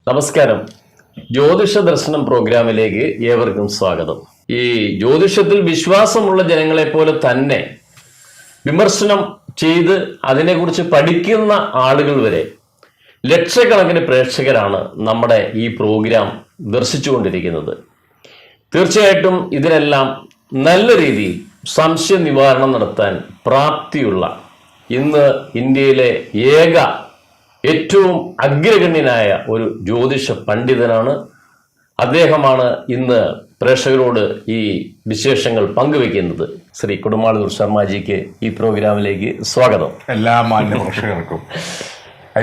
നമസ്കാരം. ജ്യോതിഷ ദർശനം പ്രോഗ്രാമിലേക്ക് ഏവർക്കും സ്വാഗതം. ഈ ജ്യോതിഷത്തിൽ വിശ്വാസമുള്ള ജനങ്ങളെ പോലെ തന്നെ വിമർശനം ചെയ്ത് അതിനെക്കുറിച്ച് പഠിക്കുന്ന ആളുകൾ വരെ ലക്ഷക്കണക്കിന് പ്രേക്ഷകരാണ് നമ്മുടെ ഈ പ്രോഗ്രാം ദർശിച്ചുകൊണ്ടിരിക്കുന്നത്. തീർച്ചയായിട്ടും ഇതിനെല്ലാം നല്ല രീതിയിൽ സംശയ നിവാരണം നടത്താൻ പ്രാപ്തിയുള്ള ഇന്ന് ഇന്ത്യയിലെ ഏക ഏറ്റവും അഗ്രഗണ്യനായ ഒരു ജ്യോതിഷ പണ്ഡിതനാണ്. അദ്ദേഹമാണ് ഇന്ന് പ്രേക്ഷകരോട് ഈ വിശേഷങ്ങൾ പങ്കുവെക്കുന്നത്. ശ്രീ കൊടുമാളൂർ ശർമാജിക്ക് ഈ പ്രോഗ്രാമിലേക്ക് സ്വാഗതം. എല്ലാ മാന്യ പ്രേക്ഷകർക്കും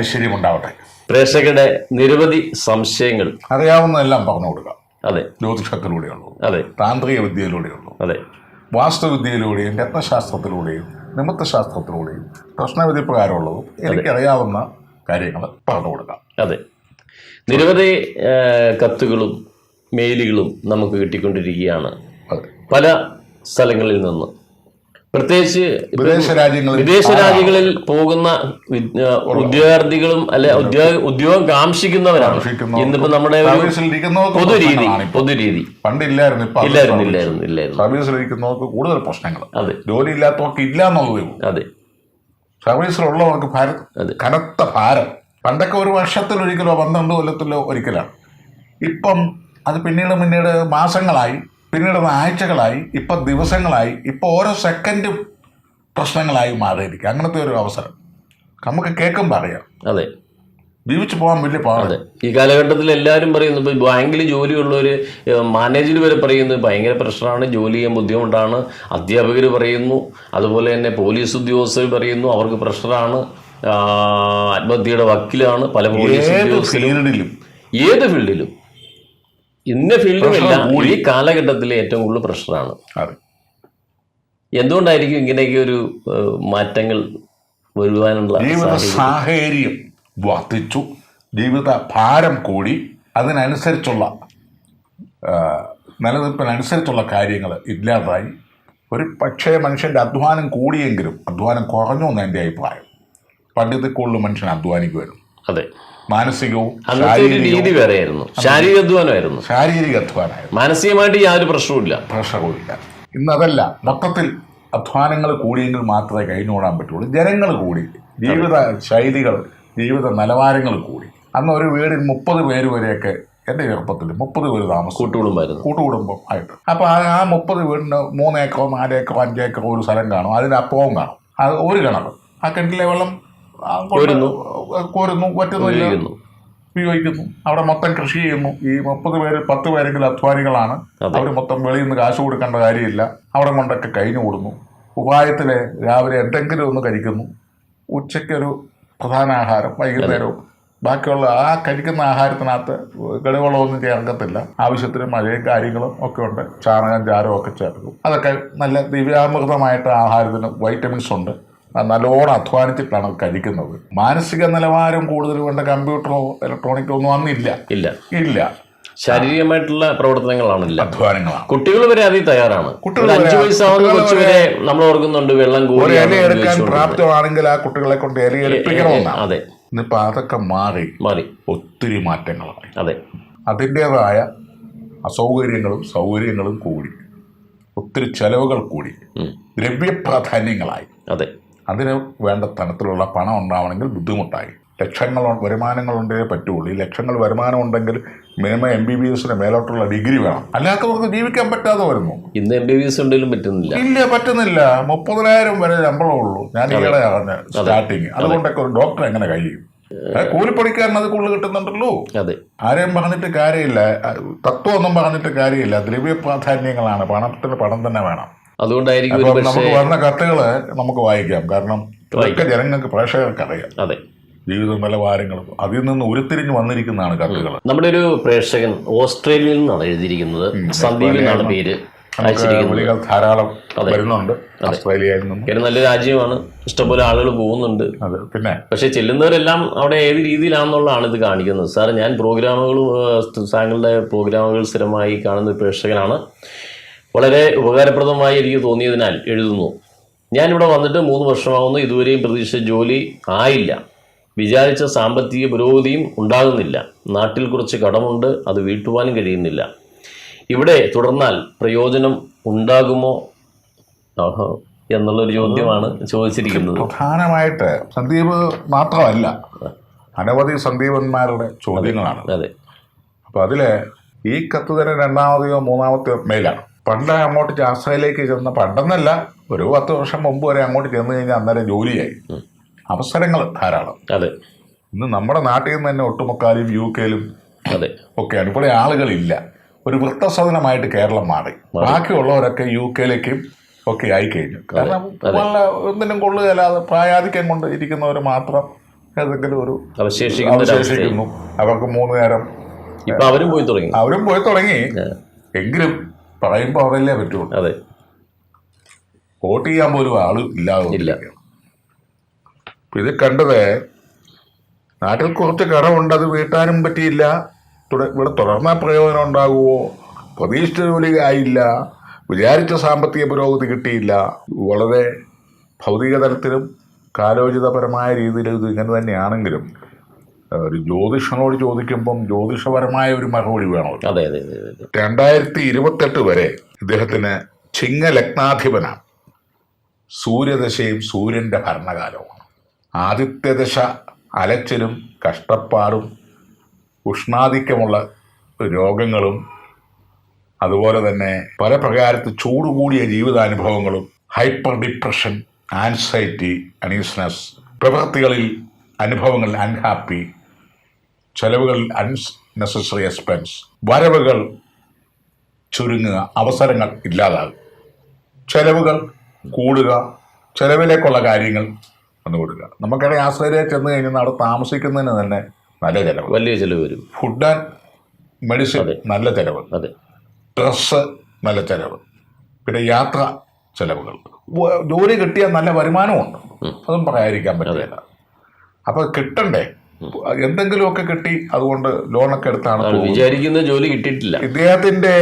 ഐശ്വര്യമുണ്ടാവട്ടെ. പ്രേക്ഷകരുടെ നിരവധി സംശയങ്ങൾ അറിയാവുന്നതെല്ലാം പറഞ്ഞു കൊടുക്കാം. അതെ, ജ്യോതിഷത്തിലൂടെയുള്ളൂ, അതെ, താന്ത്രിക വിദ്യയിലൂടെയുള്ളൂ, അതെ, വാസ്തുവിദ്യയിലൂടെയും രത്നശാസ്ത്രത്തിലൂടെയും നിമിത്തശാസ്ത്രത്തിലൂടെയും പ്രശ്നവിധി പ്രകാരമുള്ളതും എനിക്കറിയാവുന്ന കാര്യങ്ങൾ പറഞ്ഞു കൊടുക്കാം. അതെ, നിരവധി കത്തുകളും മെയിലുകളും നമുക്ക് കിട്ടിക്കൊണ്ടിരിക്കുകയാണ് പല സ്ഥലങ്ങളിൽ നിന്ന്. പ്രത്യേകിച്ച് വിദേശ രാജ്യങ്ങളിൽ പോകുന്ന ഉദ്യോഗാർത്ഥികളും അല്ലെ ഉദ്യോഗം കാംക്ഷിക്കുന്നവരാണ് ഇന്നിപ്പോ നമ്മുടെ പൊതുരീതി. പണ്ടില്ലായിരുന്നു. സർവീസിലിരിക്കുന്നവർക്ക് കൂടുതൽ പ്രശ്നങ്ങൾ. അതെ, ജോലി ഇല്ലാത്തവർക്ക് ഇല്ല എന്നുള്ളതേ. അതെ, സർവീസിലുള്ളവർക്ക് കനത്ത ഭാരം. പണ്ടൊക്കെ ഒരു വർഷത്തിലൊരിക്കലോ 12 കൊല്ലത്തിലോ ഒരിക്കലാണ്. ഇപ്പം അത് പിന്നീട് മാസങ്ങളായി, പിന്നീട് ആഴ്ചകളായി, ഇപ്പം ദിവസങ്ങളായി, ഇപ്പം ഓരോ സെക്കൻഡും പ്രശ്നങ്ങളായി മാറിയിരിക്കുക. അങ്ങനത്തെ ഒരു അവസരം നമുക്ക് കേൾക്കുമ്പോൾ അറിയാം. അതെ, ജീവിച്ചു പോകാൻ വലിയ പാട്. ഈ കാലഘട്ടത്തിൽ എല്ലാവരും പറയുന്നു, ഇപ്പൊ ബാങ്കിൽ ജോലിയുള്ളവര് മാനേജർ വരെ പറയുന്നു ഭയങ്കര പ്രഷറാണ്, ജോലി ചെയ്യാൻ ബുദ്ധിമുട്ടാണ്. അധ്യാപകർ പറയുന്നു, അതുപോലെ തന്നെ പോലീസ് ഉദ്യോഗസ്ഥർ പറയുന്നു അവർക്ക് പ്രഷറാണ്, ആത്മഹത്യയുടെ വക്കിലാണ് പല പോലീസ് ഉദ്യോഗസ്ഥരും. ഏത് ഫീൽഡിലും, ഇന്ന ഫീൽഡിലല്ല, ഈ കാലഘട്ടത്തിൽ ഏറ്റവും കൂടുതൽ പ്രഷറാണ്. എന്തുകൊണ്ടായിരിക്കും ഇങ്ങനെയൊക്കെ ഒരു മാറ്റങ്ങൾ വരുവാനുള്ള സാഹചര്യം വർദ്ധിച്ചു, ജീവിത ഭാരം കൂടി, അതിനനുസരിച്ചുള്ള നിലനിൽപ്പിനനുസരിച്ചുള്ള കാര്യങ്ങൾ ഇല്ലാതായി. ഒരു പക്ഷേ മനുഷ്യൻ്റെ അധ്വാനം കൂടിയെങ്കിലും അധ്വാനം കുറഞ്ഞു എന്ന് എൻ്റെ അഭിപ്രായം. പണ്ടത്തെ കൂടുതൽ മനുഷ്യൻ അധ്വാനിക്കുമായിരുന്നു. അതെ, മാനസികവും രീതി വേറെയായിരുന്നു, ശാരീരിക അധ്വാനമായിരുന്നു. മാനസികമായിട്ട് യാതൊരു പ്രശ്നവുമില്ല. ഇന്നതല്ല, മൊത്തത്തിൽ അധ്വാനങ്ങൾ കൂടിയെങ്കിൽ മാത്രമേ കഴിഞ്ഞുകൂടാൻ പറ്റുള്ളൂ. ജനങ്ങൾ കൂടി, ജീവിത ശൈലികൾ, ജീവിത നിലവാരങ്ങൾ കൂടി. അന്ന് ഒരു വീടിൽ 30 പേര് വരെയൊക്കെ എൻ്റെ ചെറുപ്പത്തിൽ 30 പേര് താമസം കൂട്ടുകുടുംബം ആയിട്ട്. അപ്പോൾ ആ 30 വീടിന് 3 ഏക്കറോ 4 ഏക്കറോ 5 ഏക്കറോ ഒരു സ്ഥലം കാണും. അതിനപ്പുറവും കാണും. അത് ഒരു കിണർ. ആ കിണറ്റിലെ വെള്ളം കോരുന്നു, വറ്റുന്നില്ല, ഉപയോഗിക്കുന്നു. അവിടെ മൊത്തം കൃഷി ചെയ്യുന്നു. ഈ 30 പേര് 10 പേരെങ്കിലും അധ്വാനികളാണ്. അവർ മൊത്തം വെളിയിൽ നിന്ന് കാശ് കൊടുക്കേണ്ട കാര്യമില്ല. അവിടെ കൊണ്ടൊക്കെ കഴിഞ്ഞു കൂടുന്നു. ഉപായത്തിൽ രാവിലെ എന്തെങ്കിലും ഒന്ന് കഴിക്കുന്നു, ഉച്ചയ്ക്കൊരു പ്രധാന ആഹാരം, വൈകുന്നേരവും ബാക്കിയുള്ള ആ കഴിക്കുന്ന ആഹാരത്തിനകത്ത് ഘടകങ്ങളൊന്നും ചേർക്കത്തില്ല. ആവശ്യത്തിന് മഴയും കാര്യങ്ങളും ഒക്കെ ഉണ്ട്. ചാണകം ചാരവും ഒക്കെ ചേർക്കും. അതൊക്കെ നല്ല ദിവ്യാമൃതമായിട്ട് ആഹാരത്തിന് വൈറ്റമിൻസ് ഉണ്ട്. നല്ലോണം അധ്വാനിച്ചിട്ടാണ് കഴിക്കുന്നത്. മാനസിക നിലവാരം കൂടുതൽ വേണ്ട കമ്പ്യൂട്ടറോ ഇലക്ട്രോണിക്കോ ഒന്നും അന്നില്ല. ശാരീരികമായിട്ടുള്ള പ്രവർത്തനങ്ങളാണ്, അധ്വാനങ്ങളാണ്. കുട്ടികൾ വരെ അതിൽ തയ്യാറാണ്. 5 വയസ്സാവുന്ന കൊച്ചുവരെ നമ്മൾ ഓർക്കുന്നുണ്ട് വെള്ളം കോരി ഇലയെടുക്കാൻ പ്രാപ്തമാണെങ്കിൽ ആ കുട്ടികളെ കൊണ്ട് ഇലയെടുപ്പിക്കണമെന്നാണ്. അതെ, ഇന്നിപ്പോൾ അതൊക്കെ മാറി ഒത്തിരി മാറ്റങ്ങളായി. അതെ, അതിൻ്റെതായ സൗകര്യങ്ങളും കൂടി, ഒത്തിരി ചെലവുകൾ കൂടി, ദ്രവ്യപ്രാധാന്യങ്ങളായി. അതെ, അതിന് വേണ്ട തരത്തിലുള്ള പണം ഉണ്ടാവണമെങ്കിൽ ബുദ്ധിമുട്ടായി. ലക്ഷങ്ങൾ വരുമാനങ്ങളുണ്ടേ പറ്റുള്ളൂ. ഈ ലക്ഷങ്ങൾ വരുമാനം ഉണ്ടെങ്കിൽ മിനിമം MBBS മേലോട്ടുള്ള ഡിഗ്രി വേണം. അല്ലാത്തവർക്ക് ജീവിക്കാൻ പറ്റാതെ വരുന്നു. ഇന്ന് MBBS ഉണ്ടെങ്കിലും പറ്റുന്നില്ല. 30,000 വരെ ശമ്പളമുള്ളൂ. ഞാൻ ഈയിടെ അറിഞ്ഞ സ്റ്റാർട്ടിങ്. അതുകൊണ്ടൊക്കെ ഒരു ഡോക്ടർ എങ്ങനെ കഴിയും? കൂലിപ്പണിക്കാരൻ അത് കൂടുതൽ കിട്ടുന്നുണ്ടല്ലോ. ആരെയും പറഞ്ഞിട്ട് കാര്യമില്ല, തത്വമൊന്നും പറഞ്ഞിട്ട് കാര്യമില്ല. ദ്രവ്യ പ്രാധാന്യങ്ങളാണ്. പണത്തിന് പണം തന്നെ വേണം. അതുകൊണ്ടായിരിക്കും നമുക്ക് വന്ന കത്തുകള് നമുക്ക് വായിക്കാം. കാരണം ഇതൊക്കെ ജനങ്ങൾക്ക്, പ്രേക്ഷകർക്ക് അറിയാം. അതെ, ജീവിത നിലവാരങ്ങളും അതിൽ നിന്ന് ഉരുത്തിരിഞ്ഞ് വന്നിരിക്കുന്നതാണ് കത്തുകൾ. നമ്മുടെ ഒരു പ്രേക്ഷകൻ ഓസ്ട്രേലിയയിൽ നിന്നാണ് എഴുതിയിരിക്കുന്നത്. സന്ദീപ് എന്നാണ് പേര്. വിളികൾ ധാരാളം വരുന്നുണ്ട് ഓസ്ട്രേലിയയിൽ നിന്നും. നല്ല രാജ്യമാണ്, ഇഷ്ടംപോലെ ആളുകൾ പോകുന്നുണ്ട്. പിന്നെ പക്ഷെ ചെല്ലുന്നവരെല്ലാം അവിടെ ഏത് രീതിയിലാണെന്നുള്ളതാണ് ഇത് കാണിക്കുന്നത്. സാർ, ഞാൻ താങ്കളുടെ പ്രോഗ്രാമുകൾ സ്ഥിരമായി കാണുന്ന പ്രേക്ഷകനാണ്. വളരെ ഉപകാരപ്രദമായി എനിക്ക് തോന്നിയതിനാൽ എഴുതുന്നു. ഞാനിവിടെ വന്നിട്ട് 3 വർഷമാകുന്നു. ഇതുവരെയും പ്രതീക്ഷിച്ച ജോലി ആയില്ല. വിചാരിച്ച സാമ്പത്തിക പുരോഗതിയും ഉണ്ടാകുന്നില്ല. നാട്ടിൽ കുറച്ച് കടമുണ്ട്, അത് വീട്ടുവാനും കഴിയുന്നില്ല. ഇവിടെ തുടർന്നാൽ പ്രയോജനം ഉണ്ടാകുമോ എന്നുള്ളൊരു ചോദ്യമാണ് ചോദിച്ചിരിക്കുന്നത്. പ്രധാനമായിട്ട് സന്ദീപ് മാത്രമല്ല, അനവധി സന്ദീപന്മാരുടെ ചോദ്യങ്ങളാണ്. അതെ. അപ്പൊ അതില് ഈ കത്ത് തന്നെ രണ്ടാമതെയോ മൂന്നാമത്തെയോ മെയിലാണ്. പണ്ട് അങ്ങോട്ട് ആശ്രയിലേക്ക് ചെന്ന, പണ്ടെന്നല്ല, ഒരു 10 വർഷം മുമ്പ് വരെ അങ്ങോട്ട് ചെന്ന് കഴിഞ്ഞാൽ അന്നേരം ജോലിയായി, അവസരങ്ങൾ ധാരാളം. അതെ. ഇന്ന് നമ്മുടെ നാട്ടിൽ നിന്ന് തന്നെ ഒട്ടുമുക്കാലും UK-ലും അതെ ഒക്കെയാണ്. ഇവിടെ ആളുകളില്ല. ഒരു വൃത്തസദനമായിട്ട് കേരളം മാറി. ബാക്കിയുള്ളവരൊക്കെ UK-ലേക്കും ഒക്കെ ആയിക്കഴിഞ്ഞു. കാരണം ഒന്നിനും കൊള്ളുകയല്ലാതെ പ്രായാധിക്യം കൊണ്ട് ഇരിക്കുന്നവർ മാത്രം ഏതെങ്കിലും ഒരു അവശേഷിക്കുന്നു. അവർക്ക് 3 നേരം അവരും പോയി തുടങ്ങി. എങ്കിലും പറയുമ്പോൾ അവരല്ലേ പറ്റുള്ളൂ. അതെ. വോട്ട് ചെയ്യാൻ പോലും ആള് ഇല്ലാതെ. ഇത് കണ്ടത് നാട്ടിൽ കുറച്ച് കടമുണ്ട്, അത് വീട്ടാനും പറ്റിയില്ല. ഇവിടെ തുടർന്നാൽ പ്രയോജനം ഉണ്ടാകുമോ, പ്രതീക്ഷിച്ച ജോലി ആയില്ല, വിചാരിച്ച സാമ്പത്തിക പുരോഗതി കിട്ടിയില്ല. വളരെ ഭൗതിക തലത്തിലും കാലോചിതപരമായ രീതിയിലും ഇത് ഇങ്ങനെ തന്നെയാണെങ്കിലും ഒരു ജ്യോതിഷനോട് ചോദിക്കുമ്പം ജ്യോതിഷപരമായ ഒരു മറുപടി വേണമല്ലോ. 2028 വരെ ഇദ്ദേഹത്തിന് ചിങ്ങലഗ്നാധിപനാണ്. സൂര്യദശയും സൂര്യൻ്റെ ഭരണകാലവുമാണ്. ആദിത്യദശ അലച്ചിലും കഷ്ടപ്പാടും ഉഷ്ണാധിക്യമുള്ള രോഗങ്ങളും അതുപോലെ തന്നെ പല പ്രകാരത്ത് ചൂടുകൂടിയ ജീവിതാനുഭവങ്ങളും, ഹൈപ്പർ ഡിപ്രഷൻ, ആൻസൈറ്റി, അണീസ്നെസ്, പ്രവൃത്തികളിൽ അനുഭവങ്ങളിൽ അൺഹാപ്പി, ചെലവുകളിൽ അൺനെസസറി എക്സ്പെൻസ്, വരവുകൾ ചുരുങ്ങുക, അവസരങ്ങൾ ഇല്ലാതാകുക, ചെലവുകൾ കൂടുക, ചെലവിലേക്കുള്ള കാര്യങ്ങൾ വന്നുകൊടുക്കുക. നമുക്കറിയാം ആശ്രയിലേക്ക് ചെന്ന് കഴിഞ്ഞാൽ അവിടെ താമസിക്കുന്നതിന് തന്നെ നല്ല ചിലവ്, വലിയ ചിലവ് വരും. ഫുഡ് ആൻഡ് മെഡിസിൻ നല്ല ചിലവ്, ഡ്രസ്സ് നല്ല ചിലവ്, പിന്നെ യാത്ര ചിലവുകൾ. ജോലി കിട്ടിയാൽ നല്ല വരുമാനമുണ്ട്, അതും പറയാതിരിക്കാൻ പറ്റില്ല. അപ്പോൾ കിട്ടണ്ടേ, എന്തെങ്കിലുമൊക്കെ കിട്ടി, അതുകൊണ്ട് ലോണൊക്കെ എടുത്താണ് വിചാരിക്കുന്ന ജോലി കിട്ടിയിട്ടില്ല. ഇദ്ദേഹത്തിൻ്റെ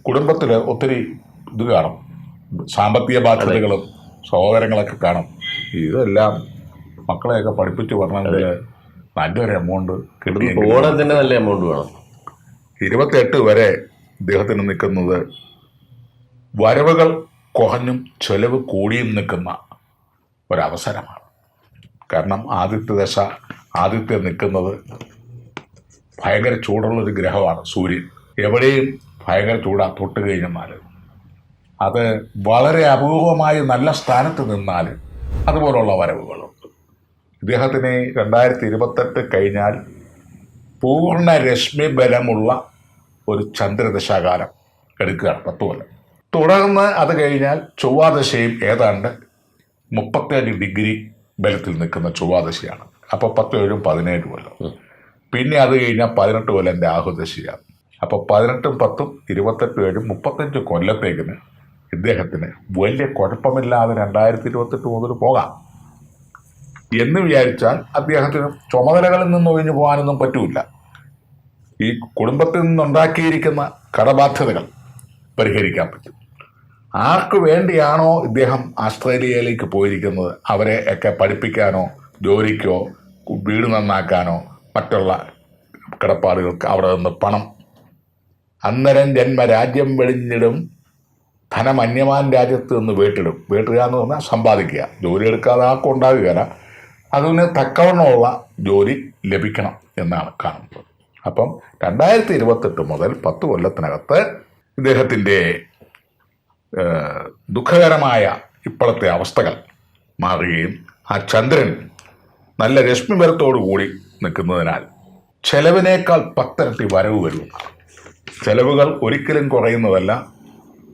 കുടുംബത്തിൽ ഒത്തിരി ഇത് കാണും, സാമ്പത്തിക ബാധ്യതകളും സഹോദരങ്ങളൊക്കെ കാണും. ഇതെല്ലാം മക്കളെയൊക്കെ പഠിപ്പിച്ച് പറഞ്ഞെങ്കിൽ നല്ലൊരു എമൗണ്ട് കിട്ടി. നല്ല എമൗണ്ട് വേണം. 28 വരെ ഇദ്ദേഹത്തിന് നിൽക്കുന്നത് വരവുകൾ കുറഞ്ഞും ചെലവ് കൂടിയും നിൽക്കുന്ന ഒരവസരമാണ്. കാരണം ആദിത്യം നിൽക്കുന്നത് ഭയങ്കര ചൂടുള്ളൊരു ഗ്രഹമാണ് സൂര്യൻ. എവിടെയും ഭയങ്കര ചൂടാ തൊട്ട് കഴിഞ്ഞാൽ. അത് വളരെ അപൂർവമായി നല്ല സ്ഥാനത്ത് നിന്നാൽ അതുപോലുള്ള വരവുകളുണ്ട്. ഇദ്ദേഹത്തിന് 2028 കഴിഞ്ഞാൽ പൂർണ്ണ രശ്മി ബലമുള്ള ഒരു ചന്ദ്രദശാകാലം എടുക്കുകയാണ് 10 കൊല്ലം. തുടർന്ന് അത് കഴിഞ്ഞാൽ ചൊവ്വാദശയും ഏതാണ്ട് 35 ഡിഗ്രി ബലത്തിൽ നിൽക്കുന്ന ചൊവ്വാദശയാണ്. അപ്പോൾ 10 7 17 കൊല്ലം. പിന്നെ അത് കഴിഞ്ഞാൽ 18 കൊല്ലം രാഹുദശയാണ്. അപ്പോൾ 18 10 28 7 35 കൊല്ലത്തേക്കിന് ഇദ്ദേഹത്തിന് വലിയ കുഴപ്പമില്ലാതെ 2028 മുതൽ പോകാം എന്ന് വിചാരിച്ചാൽ അദ്ദേഹത്തിന് ചുമതലകളിൽ നിന്ന് ഒഴിഞ്ഞു പോകാനൊന്നും പറ്റൂല. ഈ കുടുംബത്തിൽ നിന്നുണ്ടാക്കിയിരിക്കുന്ന കടബാധ്യതകൾ പരിഹരിക്കാൻ പറ്റും. ആർക്ക് വേണ്ടിയാണോ ഇദ്ദേഹം ആസ്ട്രേലിയയിലേക്ക് പോയിരിക്കുന്നത് അവരെ ഒക്കെ പഠിപ്പിക്കാനോ ജോലിക്കോ വീട് നന്നാക്കാനോ മറ്റുള്ള കിടപ്പാടുകൾക്ക് അവിടെ നിന്ന് പണം, അന്നരം ജന്മരാജ്യം വെളിഞ്ഞിടും ധനം അന്യമാൻ രാജ്യത്ത് നിന്ന് വീട്ടിടും. വീട്ടുക എന്ന് പറഞ്ഞാൽ സമ്പാദിക്കുക. ജോലി എടുക്കാതെ ആർക്കും ഉണ്ടാകുകയില്ല. അതിന് തക്കവണ്ണമുള്ള ജോലി ലഭിക്കണം എന്നാണ് കാണുന്നത്. അപ്പം 2028 മുതൽ 10 കൊല്ലത്തിനകത്ത് ഇദ്ദേഹത്തിൻ്റെ ദുഃഖകരമായ ഇപ്പോഴത്തെ അവസ്ഥകൾ മാറുകയും ആ ചന്ദ്രൻ നല്ല രശ്മിബലത്തോടു കൂടി നിൽക്കുന്നതിനാൽ ചെലവിനേക്കാൾ 10 ഇരട്ടി വരവ് വരുമെന്നാണ്. ചെലവുകൾ ഒരിക്കലും കുറയുന്നതല്ല.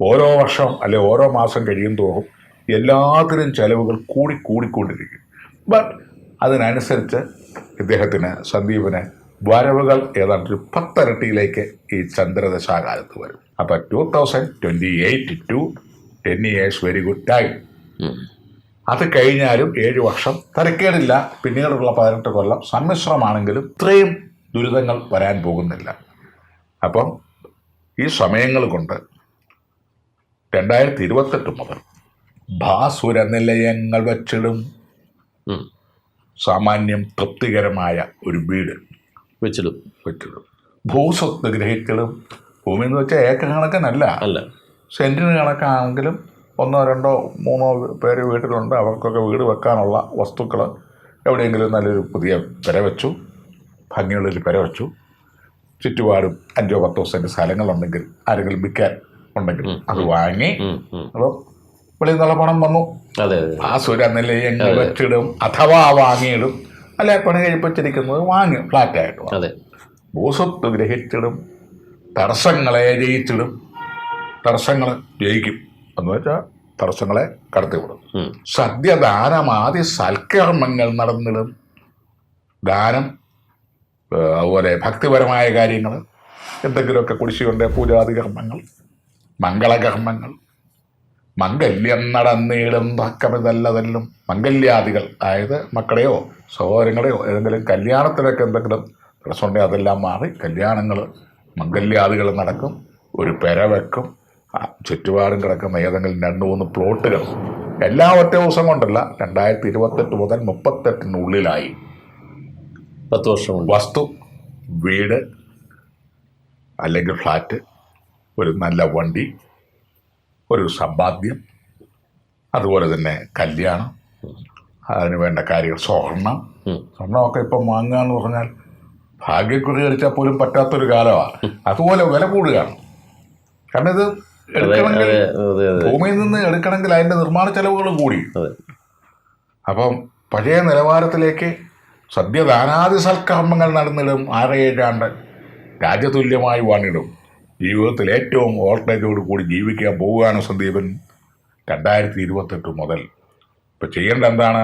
ഓരോ വർഷം അല്ലെ ഓരോ മാസം കഴിയും തോറും എല്ലാത്തിനും ചെലവുകൾ കൂടിക്കൊണ്ടിരിക്കും. ബട്ട് അതിനനുസരിച്ച് ഇദ്ദേഹത്തിന് സന്ദീപിന് വരവുകൾ ഏതാണ്ട് 10 ഇരട്ടിയിലേക്ക് ഈ ചന്ദ്രദശാകാലത്ത് വരും. അപ്പം 2028 to 10 years very good time. അത് കഴിഞ്ഞാലും 7 വർഷം തരക്കേടില്ല. പിന്നീടുള്ള 18 കൊല്ലം സമ്മിശ്രമാണെങ്കിലും ഇത്രയും ദുരിതങ്ങൾ വരാൻ പോകുന്നില്ല. അപ്പം ഈ സമയങ്ങൾ കൊണ്ട് 2028 മുതൽ ഭാസുര നിലയങ്ങൾ വച്ചിടും. ഉം. സാമാന്യം തൃപ്തികരമായ ഒരു വീട് വെച്ചിടും. ഭൂസ്വത്ത് ഗ്രഹിച്ചിടും. ഭൂമി എന്ന് വെച്ചാൽ ഏക്കർ കണക്കിനല്ല, അല്ല, സെൻറ്റിന് കണക്കാണെങ്കിലും 1, 2, 3 പേര് വീട്ടിലുണ്ട്. അവർക്കൊക്കെ വീട് വെക്കാനുള്ള വസ്തുക്കൾ എവിടെയെങ്കിലും നല്ലൊരു പുതിയ പെര വെച്ചു, ഭംഗിയുള്ളൊരു പെര വെച്ചു. ചുറ്റുപാടും 5 10 സെൻറ്റ് സ്ഥലങ്ങളുണ്ടെങ്കിൽ ആരെങ്കിലും വിൽക്കാൻ ഉണ്ടെങ്കിൽ അത് വാങ്ങി. അപ്പം വെളിയിൽ നിന്നുള്ള പണം വന്നു. ഭാസുര നിലയങ്ങൾ വെച്ചിടും അഥവാ വാങ്ങിയിടും. അല്ലെ പണി കഴിപ്പിച്ചിരിക്കുന്നത് വാങ്ങി ഫ്ലാറ്റായിട്ട് ഭൂസ്വത്ത് ഗ്രഹിച്ചിടും. തടസ്സങ്ങളെ ജയിച്ചിടും. തടസ്സങ്ങൾ ജയിക്കും എന്ന് വെച്ചാൽ തടസ്സങ്ങളെ കടത്തിവിടും. സദ്യദാനമാദി സൽക്കർമ്മങ്ങൾ നടന്നിടും. ദാനം, അതുപോലെ ഭക്തിപരമായ കാര്യങ്ങൾ, എന്തെങ്കിലുമൊക്കെ കുടിശ്ശിയുണ്ട്, പൂജാതി കർമ്മങ്ങൾ, മംഗളകർമ്മങ്ങൾ, മംഗല്യം നടന്നിടും. തക്കമിതല്ലതെല്ലാം മംഗല്യാദികൾ, അതായത് മക്കളെയോ സഹോദരങ്ങളെയോ ഏതെങ്കിലും കല്യാണത്തിനൊക്കെ എന്തെങ്കിലും പ്രശ്നമുണ്ടെങ്കിൽ അതെല്ലാം മാറി കല്യാണങ്ങൾ, മംഗല്യാദികൾ നടക്കും. ഒരു പെര വെക്കും. ചുറ്റുപാടും കിടക്കുന്ന ഏതെങ്കിലും 2-3 പ്ലോട്ടുകൾ എല്ലാ ഒറ്റ ദിവസം കൊണ്ടല്ല, 2028 മുതൽ 38-നുള്ളിലായി 10 വർഷം വസ്തു, വീട് അല്ലെങ്കിൽ ഫ്ലാറ്റ്, ഒരു നല്ല വണ്ടി, ഒരു സമ്പാദ്യം, അതുപോലെ തന്നെ കല്യാണം, അതിന് വേണ്ട കാര്യങ്ങൾ, സ്വർണ്ണമൊക്കെ ഇപ്പം വാങ്ങുക എന്ന് പറഞ്ഞാൽ ഭാഗ്യക്കുറി കളിച്ചാൽ പോലും പറ്റാത്തൊരു കാലമാണ്. അതുപോലെ വില കൂടുകയാണ്. കാരണം ഇത് എടുക്കണമെങ്കിൽ, ഭൂമിയിൽ നിന്ന് എടുക്കണമെങ്കിൽ അതിൻ്റെ നിർമ്മാണ ചെലവുകളും കൂടി. അപ്പം പഴയ നിലവാരത്തിലേക്ക് സദ്യദാനാദി സൽക്കർമ്മങ്ങൾ നടന്നിടും. 6-7 രാജ്യതുല്യമായി വാണിടും. ജീവിതത്തിൽ ഏറ്റവും വോൾട്ടേജോട് കൂടി ജീവിക്കാൻ പോവുകയാണ് സന്ദീപൻ 2028 മുതൽ. ഇപ്പം ചെയ്യേണ്ട എന്താണ്?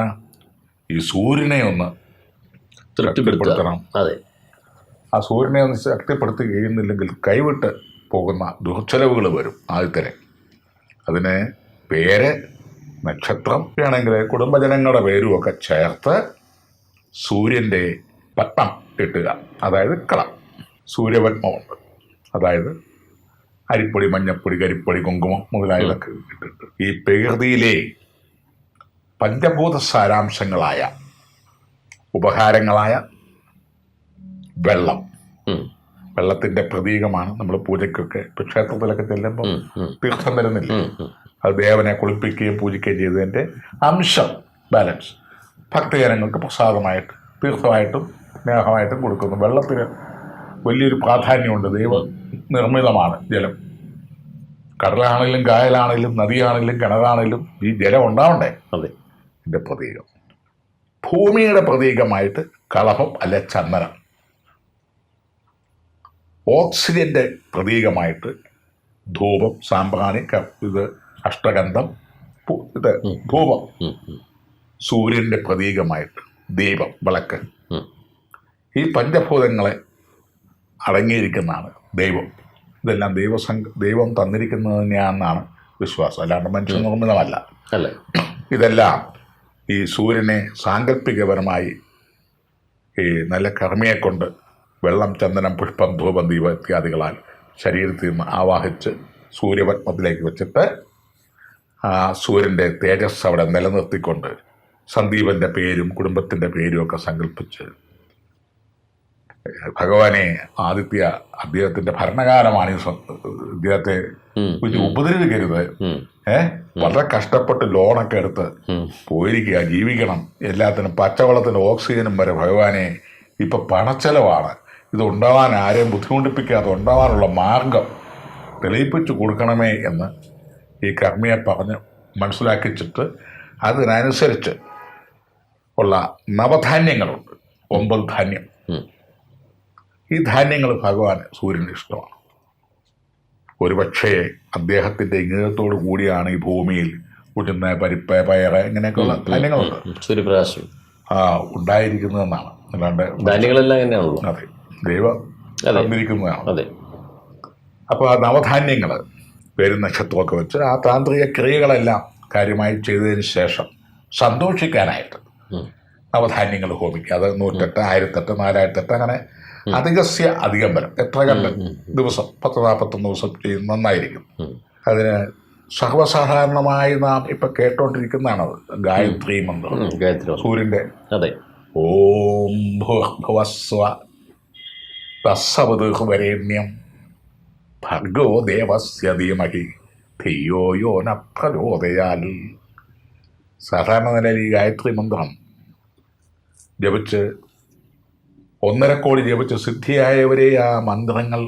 ഈ സൂര്യനെ ഒന്ന് തൃപ്തിപ്പെടുത്തണം. ആ സൂര്യനെ ഒന്ന് ശക്തിപ്പെടുത്തി കഴിയുന്നില്ലെങ്കിൽ കൈവിട്ട് പോകുന്ന ദുർച്ചെലവുകൾ വരും. ആദ്യത്തെ അതിന് പേര്, നക്ഷത്രം വേണമെങ്കിൽ കുടുംബജനങ്ങളുടെ പേരുമൊക്കെ ചേർത്ത് സൂര്യൻ്റെ പത്മം ഇട്ടുക. അതായത് കളം, സൂര്യപത്മമുണ്ട്. അതായത് അരിപ്പൊടി, മഞ്ഞപ്പൊടി, കരിപ്പൊടി, കുങ്കുമം മുതലായതൊക്കെ ഇട്ടിട്ട് ഈ പ്രകൃതിയിലെ പഞ്ചഭൂത സാരാംശങ്ങളായ ഉപഹാരങ്ങളായ വെള്ളം, വെള്ളത്തിൻ്റെ പ്രതീകമാണ്. നമ്മൾ പൂജയ്ക്കൊക്കെ ഇപ്പം ക്ഷേത്രത്തിലൊക്കെ ചെല്ലുമ്പോൾ തീർത്ഥം തരുന്നില്ല, അത് ദേവനെ കുളിപ്പിക്കുകയും പൂജിക്കുകയും ചെയ്തതിൻ്റെ അംശം, ബാലൻസ് ഭക്തജനങ്ങൾക്ക് പ്രസാദമായിട്ട് തീർത്ഥമായിട്ടും സ്നേഹമായിട്ടും കൊടുക്കുന്നു. വെള്ളത്തിന് വലിയൊരു പ്രാധാന്യമുണ്ട്. ദൈവ നിർമ്മിതമാണ് ജലം. കടലാണെങ്കിലും കായലാണെങ്കിലും നദിയാണെങ്കിലും കിണറാണെങ്കിലും ഈ ജലം ഉണ്ടാവണ്ടേ? ഇതിൻ്റെ പ്രതീകം. ഭൂമിയുടെ പ്രതീകമായിട്ട് കളഭം അല്ലെ ചന്ദനം. ഓക്സിജൻ്റെ പ്രതീകമായിട്ട് ധൂപം, സാമ്പ്രാണി, ഇത് അഷ്ടഗന്ധം, ഇത് ധൂപം. സൂര്യൻ്റെ പ്രതീകമായിട്ട് ദീപം, വിളക്ക്. ഈ പഞ്ചഭൂതങ്ങളെ അടങ്ങിയിരിക്കുന്നതാണ് ദൈവം. ഇതെല്ലാം ദൈവം തന്നിരിക്കുന്നത് തന്നെയാണെന്നാണ് വിശ്വാസം, അല്ലാണ്ട് മനുഷ്യ നിർമ്മിതമല്ല. ഇതെല്ലാം ഈ സൂര്യനെ സാങ്കല്പികപരമായി ഈ നല്ല കർമ്മിയെക്കൊണ്ട് വെള്ളം, ചന്ദനം, പുഷ്പം, ധൂപം, ദീപം ഇത്യാദികളാൽ ശരീരത്തിൽ നിന്ന് ആവാഹിച്ച് സൂര്യപത്മത്തിലേക്ക് വെച്ചിട്ട് ആ സൂര്യൻ്റെ തേജസ് അവിടെ നിലനിർത്തിക്കൊണ്ട് സന്ദീപൻ്റെ പേരും കുടുംബത്തിൻ്റെ പേരും ഒക്കെ സങ്കല്പിച്ച് ഭഗവാനെ അദ്ദേഹത്തിൻ്റെ ഭരണകാലമാണ് ഇദ്ദേഹത്തെ ഉപദ്രവിക്കരുത്, വളരെ കഷ്ടപ്പെട്ട് ലോണൊക്കെ എടുത്ത് പോയിരിക്കുക, ജീവിക്കണം, എല്ലാത്തിനും പച്ചവെള്ളത്തിനും ഓക്സിജനും വരെ ഭഗവാനെ ഇപ്പം പണച്ചെലവാണ്, ഇത് ഉണ്ടാവാൻ ആരെയും ബുദ്ധിമുട്ടിപ്പിക്കാതെ ഉണ്ടാവാനുള്ള മാർഗം തെളിയിപ്പിച്ചു കൊടുക്കണമേ എന്ന് ഈ കർമ്മിയെ പറഞ്ഞ് മനസ്സിലാക്കിച്ചിട്ട് അതിനനുസരിച്ച് ഉള്ള നവധാന്യങ്ങളുണ്ട്, 9 ധാന്യം. ഈ ധാന്യങ്ങൾ ഭഗവാൻ സൂര്യന് ഇഷ്ടമാണ്. ഒരുപക്ഷേ അദ്ദേഹത്തിൻ്റെ ഇംഗിതത്തോടു കൂടിയാണ് ഈ ഭൂമിയിൽ ഉഴുന്ന, പരിപ്പ്, പയറ് ഇങ്ങനെയൊക്കെയുള്ള ധാന്യങ്ങളുണ്ട് സൂര്യപ്രകാശം ഉണ്ടായിരിക്കുന്നതെന്നാണ്. അല്ലാണ്ട് ധാന്യങ്ങളെല്ലാം എങ്ങനെയാണല്ലോ, അതെ, ദൈവം തന്നിരിക്കുന്നതാണ്. അതെ. അപ്പോൾ ആ നവധാന്യങ്ങൾ പേരും നക്ഷത്രമൊക്കെ വെച്ച് ആ താന്ത്രിക ക്രിയകളെല്ലാം കാര്യമായി ചെയ്തതിന് ശേഷം സന്തോഷിക്കാനായിട്ട് നവധാന്യങ്ങൾ ഹോമിക്കുക. അത് 108, 1008, 4008 അങ്ങനെ അധികം വരും. എത്ര കണ്ട് ദിവസം 10-41 ദിവസം ചെയ്യുന്ന നന്നായിരിക്കും. അതിന് സർവ്വസാധാരണമായി നാം ഇപ്പം കേട്ടോണ്ടിരിക്കുന്നതാണത്, ഗായത്രി മന്ത്രം. ഗായത്രി. സൂര്യൻ്റെ അതെ. ഓം ഭൂർഭുവസ്വ തസ്സവതുർവരേണ്യം ഭർഗോ ദേവസ്യ ധീമഹി ധിയോ യോ ന പ്രചോദയാൽ. സാധാരണ നിലയിൽ ഈ ഗായത്രി മന്ത്രം ജപിച്ച് 1.5 കോടി ജപിച്ച് സിദ്ധിയായവരെ ആ മന്ത്രങ്ങൾ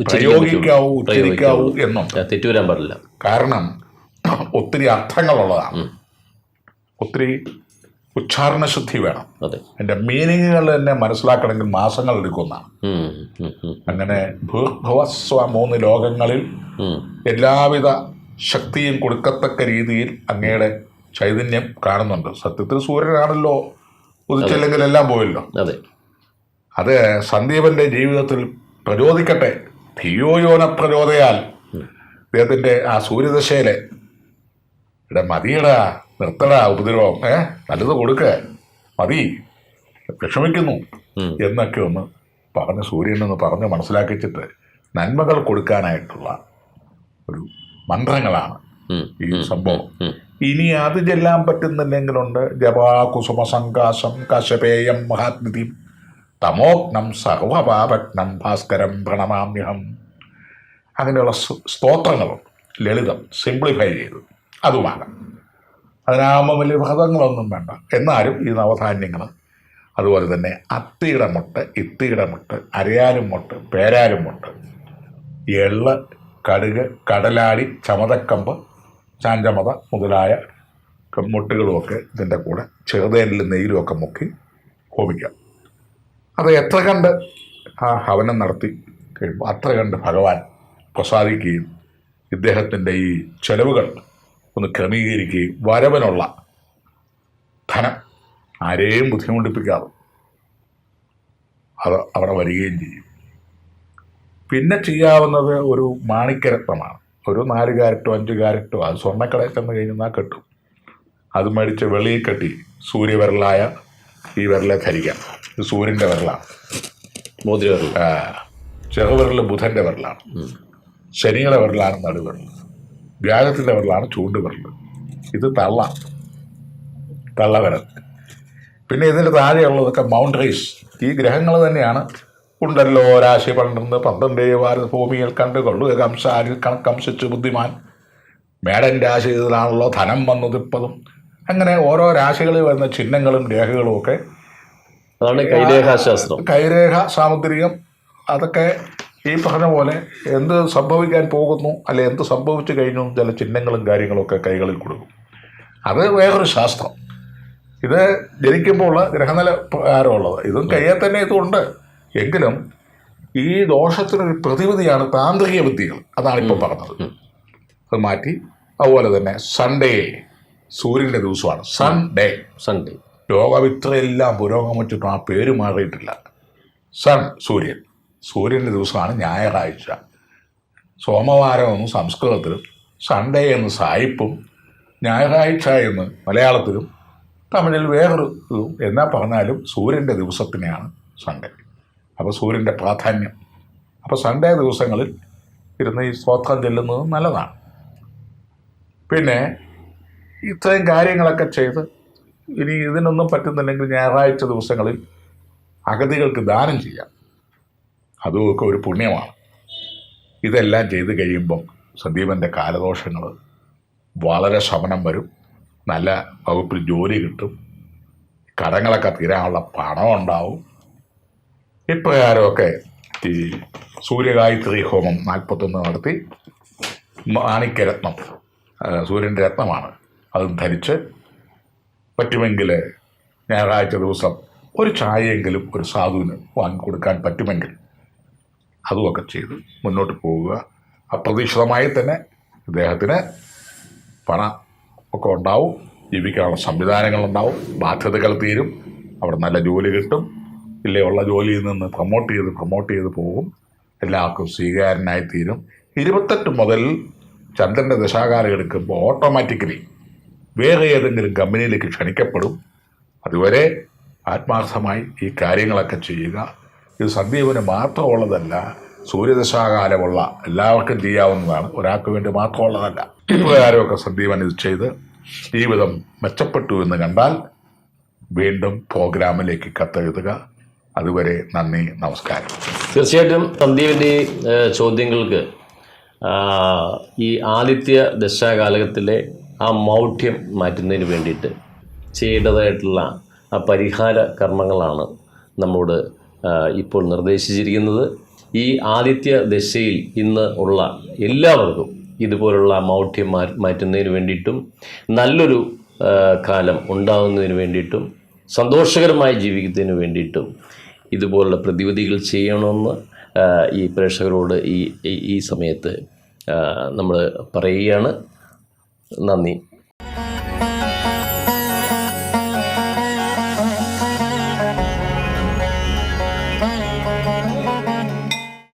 പ്രയോഗിക്കാവൂ, ഉച്ചരിക്കാവൂ എന്നുണ്ട്. തെറ്റുവരാൻ പാടില്ല. കാരണം ഒത്തിരി അർത്ഥങ്ങളുള്ളതാണ്, ഒത്തിരി ഉച്ചാരണശുദ്ധി വേണം. അതെ. അതിൻ്റെ മീനിങ്ങുകൾ തന്നെ മനസ്സിലാക്കണമെങ്കിൽ മാസങ്ങൾ എടുക്കുന്നതാണ്. അങ്ങനെ ഭൂർഭുവസ്വ 3 ലോകങ്ങളിൽ എല്ലാവിധ ശക്തിയും കൊടുക്കത്തക്ക രീതിയിൽ അങ്ങയുടെ ചൈതന്യം കാണുന്നുണ്ട്. സത്യത്തിൽ സൂര്യനാണല്ലോ, ഉദിച്ചില്ലെങ്കിൽ എല്ലാം പോയല്ലോ. അതെ. അത് സന്ദീപന്റെ ജീവിതത്തിൽ പ്രചോദിക്കട്ടെ. ധിയോയോന പ്രചോദയാൽ. അദ്ദേഹത്തിൻ്റെ ആ സൂര്യദശയിലെ മതിയടാ, നിർത്തടാ ഉപദ്രവം, നല്ലത് കൊടുക്ക, മതി, വിഷമിക്കുന്നു എന്നൊക്കെ ഒന്ന് പറഞ്ഞ് സൂര്യനൊന്ന് പറഞ്ഞ് മനസ്സിലാക്കിച്ചിട്ട് നന്മകൾ കൊടുക്കാനായിട്ടുള്ള ഒരു മന്ത്രങ്ങളാണ് ഈ സംഭവം. ഇനി അത് ചെല്ലാൻ പറ്റുന്നില്ലെങ്കിലുണ്ട് ജപാ കുസുമ സംകാശം കശപേയം മഹാത്മിതിം തമോഗ്നം സർവപാപഗ്നം ഭാസ്കരം പ്രണമാമ്യഹം. അങ്ങനെയുള്ള സ്തോത്രങ്ങളുണ്ട്, ലളിതം, സിംപ്ലിഫൈ ചെയ്തു, അതുമാകാം. അതിനാകുമ്പോൾ വലിയ വ്രതങ്ങളൊന്നും വേണ്ട. എന്നാലും ഈ നവധാന്യങ്ങൾ, അതുപോലെ തന്നെ അത്തിയുടെ മുട്ട്, ഇത്തിയുടെ മുട്ട്, അരയാലും മുട്ട്, പേരാലും മുട്ട്, എള്ള്, കടുക്, കടലാടി, ചമതക്കമ്പ്, ചാഞ്ചമത മുതലായ മുട്ടുകളുമൊക്കെ ഇതിൻ്റെ കൂടെ ചെറുതേനിലും നെയ്യിലുമൊക്കെ മുക്കി ഹോമിക്കാം. അത് എത്ര കണ്ട് ആ ഹവനം നടത്തി കഴിയുമ്പോൾ അത്ര കണ്ട് ഭഗവാൻ പ്രസാദിക്കുകയും ഇദ്ദേഹത്തിൻ്റെ ഈ ചെലവുകൾ ഒന്ന് ക്രമീകരിക്കുകയും വരവനുള്ള ധനം ആരെയും ബുദ്ധിമുട്ടിപ്പിക്കാതെ അത് അവിടെ വരികയും ചെയ്യും. പിന്നെ ചെയ്യാവുന്നത് ഒരു മാണിക്യരത്നമാണ്. ഒരു 4 കാരറ്റോ 5 കാരറ്റോ, അത് സ്വർണ്ണക്കടയിൽ ചെന്ന് കഴിഞ്ഞാൽ കിട്ടും. അത് മേടിച്ച് വെളിയിൽ കെട്ടി സൂര്യവിരലായ ഈ വിരലെ ധരിക്കാം. ഇത് സൂര്യൻ്റെ വിരലാണ്. ചെറുവിരൽ ബുധൻ്റെ വിരലാണ്. ശനിയുടെ വിരലാണ് നടുവിരൽ. വ്യാഴത്തിൻ്റെ വിരലാണ് ചൂണ്ടുവിരൽ. ഇത് തള്ളവിരൽ. പിന്നെ ഇതിൻ്റെ താഴെയുള്ളതൊക്കെ ബൗണ്ടറീസ്. ഈ ഗ്രഹങ്ങൾ തന്നെയാണ്. ഉണ്ടല്ലോ രാശി 12 12 ഭൂമിയിൽ കണ്ടുകൊള്ളുക കംസാരിൽ കണക്കംശിച്ച് ബുദ്ധിമാൻ. മേടൻ രാശി ഇതിലാണല്ലോ ധനം വന്നതിപ്പതും. അങ്ങനെ ഓരോ രാശികളിൽ വരുന്ന ചിഹ്നങ്ങളും രേഖകളും ഒക്കെ അതാണ് കൈരേഖാശാസ്ത്രം. കൈരേഖ സാമുദ്രികം. അതൊക്കെ ഈ പറഞ്ഞ പോലെ എന്ത് സംഭവിക്കാൻ പോകുന്നു, അല്ലെ എന്ത് സംഭവിച്ചു കഴിഞ്ഞു, ചില ചിഹ്നങ്ങളും കാര്യങ്ങളൊക്കെ കൈകളിൽ കൊടുക്കും. അത് വേറൊരു ശാസ്ത്രം. ഇത് ജനിക്കുമ്പോൾ ഗ്രഹനില പ്രകാരമുള്ളത്. ഇതും കയ്യിൽ തന്നെ ഇതുണ്ട്. എങ്കിലും ഈ ദോഷത്തിനൊരു പ്രതിവിധിയാണ് താന്ത്രിക വിദ്യകൾ. അതാണിപ്പോൾ പറഞ്ഞത്. അത് മാറ്റി. അതുപോലെ തന്നെ സൺഡേ സൂര്യൻ്റെ ദിവസമാണ്. സൺഡേ. ലോകവിത്രയെല്ലാം പുരോഗമിച്ചിട്ടും ആ പേര് മാറിയിട്ടില്ല. സൂര്യൻ്റെ ദിവസമാണ് ഞായറാഴ്ച. സോമവാരം എന്ന് സംസ്കൃതത്തിലും സൺഡേ എന്ന് സായിപ്പും ഞായറാഴ്ച എന്ന് മലയാളത്തിലും തമിഴിൽ വേറൊരു ഇതും എന്നാ പറഞ്ഞാലും സൂര്യൻ്റെ ദിവസത്തിനെയാണ് സൺഡേ. അപ്പോൾ സൂര്യൻ്റെ പ്രാധാന്യം. അപ്പോൾ സൺഡേ ദിവസങ്ങളിൽ ഇരുന്ന് ഈ സ്തോത്രം ചെല്ലുന്നത് നല്ലതാണ്. പിന്നെ ഇത്രയും കാര്യങ്ങളൊക്കെ ചെയ്ത് ഇനി ഇതിനൊന്നും പറ്റുന്നില്ലെങ്കിൽ ഞായറാഴ്ച ദിവസങ്ങളിൽ അഗതികൾക്ക് ദാനം ചെയ്യാം. അതുമൊക്കെ ഒരു പുണ്യമാണ്. ഇതെല്ലാം ചെയ്ത് കഴിയുമ്പം സന്ദീപൻ്റെ കാലദോഷങ്ങൾ വളരെ ശമനം വരും. നല്ല വകുപ്പിൽ ജോലി കിട്ടും. കടങ്ങളൊക്കെ തീരാനുള്ള പണം ഉണ്ടാവും. ഇപ്രകാരമൊക്കെ ഈ സൂര്യഗായത്രി ഹോമം 41 നടത്തി മാണിക്യരത്നം, സൂര്യൻ്റെ രത്നമാണ്, അതും ധരിച്ച് പറ്റുമെങ്കിൽ ഞായറാഴ്ച ദിവസം ഒരു ചായയെങ്കിലും ഒരു സാധുവിന് വാങ്ങിക്കൊടുക്കാൻ പറ്റുമെങ്കിൽ അതുമൊക്കെ ചെയ്ത് മുന്നോട്ട് പോവുക. അപ്രതീക്ഷിതമായി തന്നെ ഇദ്ദേഹത്തിന് പണം ഒക്കെ ഉണ്ടാവും, ജീവിക്കാനുള്ള സംവിധാനങ്ങളുണ്ടാവും, ബാധ്യതകൾ തീരും, അവിടെ നല്ല ജോലി കിട്ടും. ഇല്ലേ ഉള്ള ജോലിയിൽ നിന്ന് പ്രൊമോട്ട് ചെയ്ത് പോകും. എല്ലാവർക്കും സ്വീകാര്യനായി തീരും. 28 മുതൽ ചന്ദ്രൻ്റെ ദശാകാലം എടുക്കുമ്പോൾ ഓട്ടോമാറ്റിക്കലി വേറെ ഏതെങ്കിലും കമ്പനിയിലേക്ക് ക്ഷണിക്കപ്പെടും. അതുവരെ ആത്മാർത്ഥമായി ഈ കാര്യങ്ങളൊക്കെ ചെയ്യുക. ഇത് സന്ദീപന് മാത്രമുള്ളതല്ല, സൂര്യദശാകാലമുള്ള എല്ലാവർക്കും ചെയ്യാവുന്നതാണ്, ഒരാൾക്ക് വേണ്ടി മാത്രമുള്ളതല്ല. ഇപ്രകാരമൊക്കെ സന്ദീപൻ ഇത് ചെയ്ത് ജീവിതം മെച്ചപ്പെട്ടു എന്ന് കണ്ടാൽ വീണ്ടും പ്രോഗ്രാമിലേക്ക് കത്തെഴുതുക. അതുവരെ നന്ദി, നമസ്കാരം. തീർച്ചയായിട്ടും സന്ദീപിൻ്റെ ചോദ്യങ്ങൾക്ക് ഈ ആദിത്യ ദശാകാലത്തിലെ ആ മൗഢ്യം മാറ്റുന്നതിന് വേണ്ടിയിട്ട് ചെയ്യേണ്ടതായിട്ടുള്ള ആ പരിഹാര കർമ്മങ്ങളാണ് നമ്മോട് ഇപ്പോൾ നിർദ്ദേശിച്ചിരിക്കുന്നത്. ഈ ആദിത്യ ദശയിൽ ഇന്ന് ഉള്ള എല്ലാവർക്കും ഇതുപോലുള്ള മൗഢ്യം മാറ്റുന്നതിന് വേണ്ടിയിട്ടും നല്ലൊരു കാലം ഉണ്ടാകുന്നതിന് വേണ്ടിയിട്ടും സന്തോഷകരമായി ജീവിക്കുന്നതിന് വേണ്ടിയിട്ടും ഇതുപോലുള്ള പ്രതിവിധികൾ ചെയ്യണമെന്ന് ഈ പ്രേക്ഷകരോട് ഈ സമയത്ത് നമ്മൾ പറയുകയാണ്. നന്ദി.